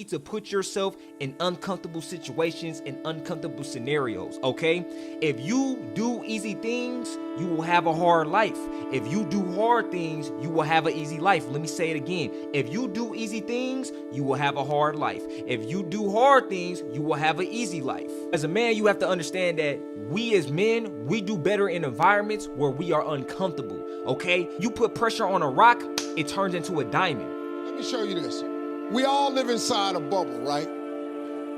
need to put yourself in uncomfortable situations and uncomfortable scenarios, okay? If you do easy things, you will have a hard life. If you do hard things, you will have an easy life. Let me say it again. If you do easy things, you will have a hard life. If you do hard things, you will have an easy life. As a man, you have to understand that we as men, we do better in environments where we are uncomfortable, okay? You put pressure on a rock, it turns into a diamond. Let me show you this. We all live inside a bubble, right?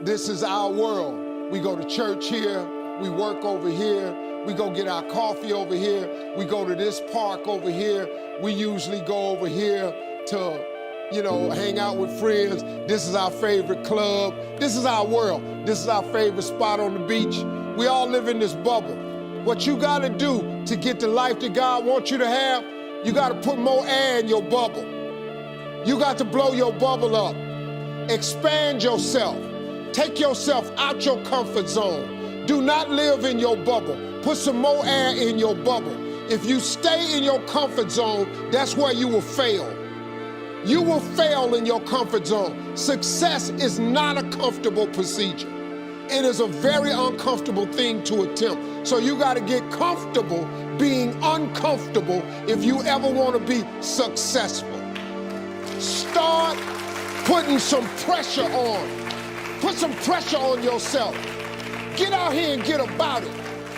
This is our world. We go to church here, we work over here, we go get our coffee over here, we go to this park over here, we usually go over here to, hang out with friends. This is our favorite club. This is our world. This is our favorite spot on the beach. We all live in this bubble. What you gotta do to get the life that God wants you to have, you gotta put more air in your bubble. You got to blow your bubble up. Expand yourself. Take yourself out your comfort zone. Do not live in your bubble. Put some more air in your bubble. If you stay in your comfort zone, that's where you will fail. You will fail in your comfort zone. Success is not a comfortable procedure. It is a very uncomfortable thing to attempt. So you got to get comfortable being uncomfortable if you ever want to be successful. Start putting some pressure on. Put some pressure on yourself. Get out here and get about it.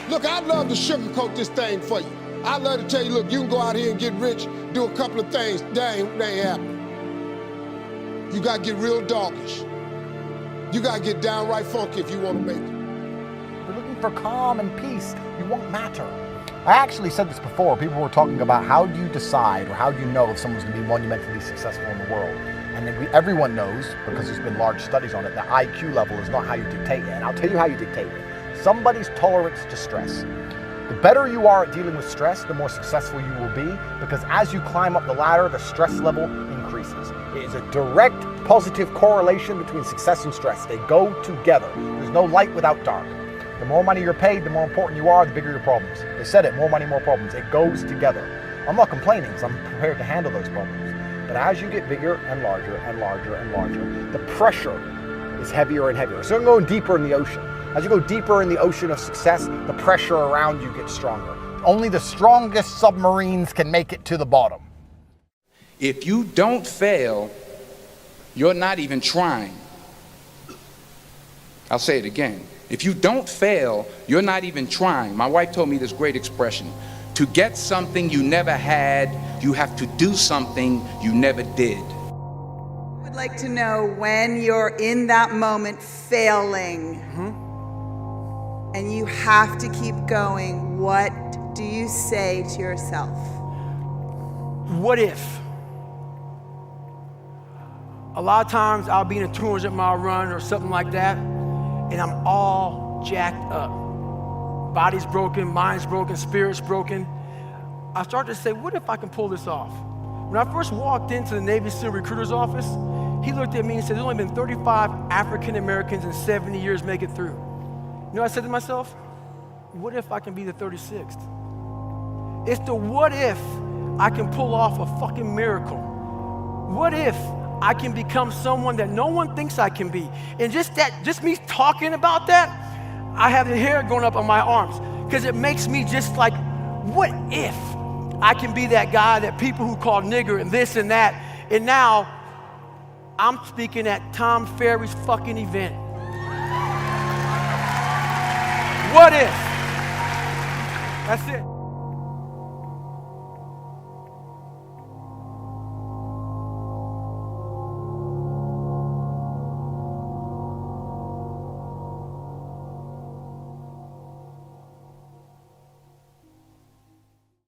Look, I'd love to sugarcoat this thing for you. I'd love to tell you, look, you can go out here and get rich, do a couple of things. That ain't happening. You got to get real doggish. You got to get downright funky if you want to make it. You're looking for calm and peace. You won't matter. I actually said this before. People were talking about how do you decide or how do you know if someone's going to be monumentally successful in the world. And then everyone knows, because there's been large studies on it, that IQ level is not how you dictate it. And I'll tell you how you dictate it. Somebody's tolerance to stress. The better you are at dealing with stress, the more successful you will be, because as you climb up the ladder, the stress level increases. It is a direct positive correlation between success and stress. They go together. There's no light without dark. The more money you're paid, the more important you are, the bigger your problems. They said it, more money, more problems. It goes together. I'm not complaining because I'm prepared to handle those problems. But as you get bigger and larger and larger and larger, the pressure is heavier and heavier. So you're going deeper in the ocean. As you go deeper in the ocean of success, the pressure around you gets stronger. Only the strongest submarines can make it to the bottom. If you don't fail, you're not even trying. I'll say it again. If you don't fail, you're not even trying. My wife told me this great expression. To get something you never had, you have to do something you never did. I would like to know when you're in that moment failing and you have to keep going, what do you say to yourself? What if? A lot of times I'll be in a 200-mile run or something like that, and I'm all jacked up. Body's broken, mind's broken, spirit's broken. I start to say, what if I can pull this off? When I first walked into the Navy SEAL recruiter's office, he looked at me and said, there's only been 35 African Americans in 70 years make it through. You know what I said to myself? What if I can be the 36th? It's the what if I can pull off a fucking miracle. What if I can become someone that no one thinks I can be? And just me talking about that, I have the hair going up on my arms because it makes me just like, what if I can be that guy that people who call nigger and this and that, and now I'm speaking at Tom Ferry's fucking event. What if? That's it.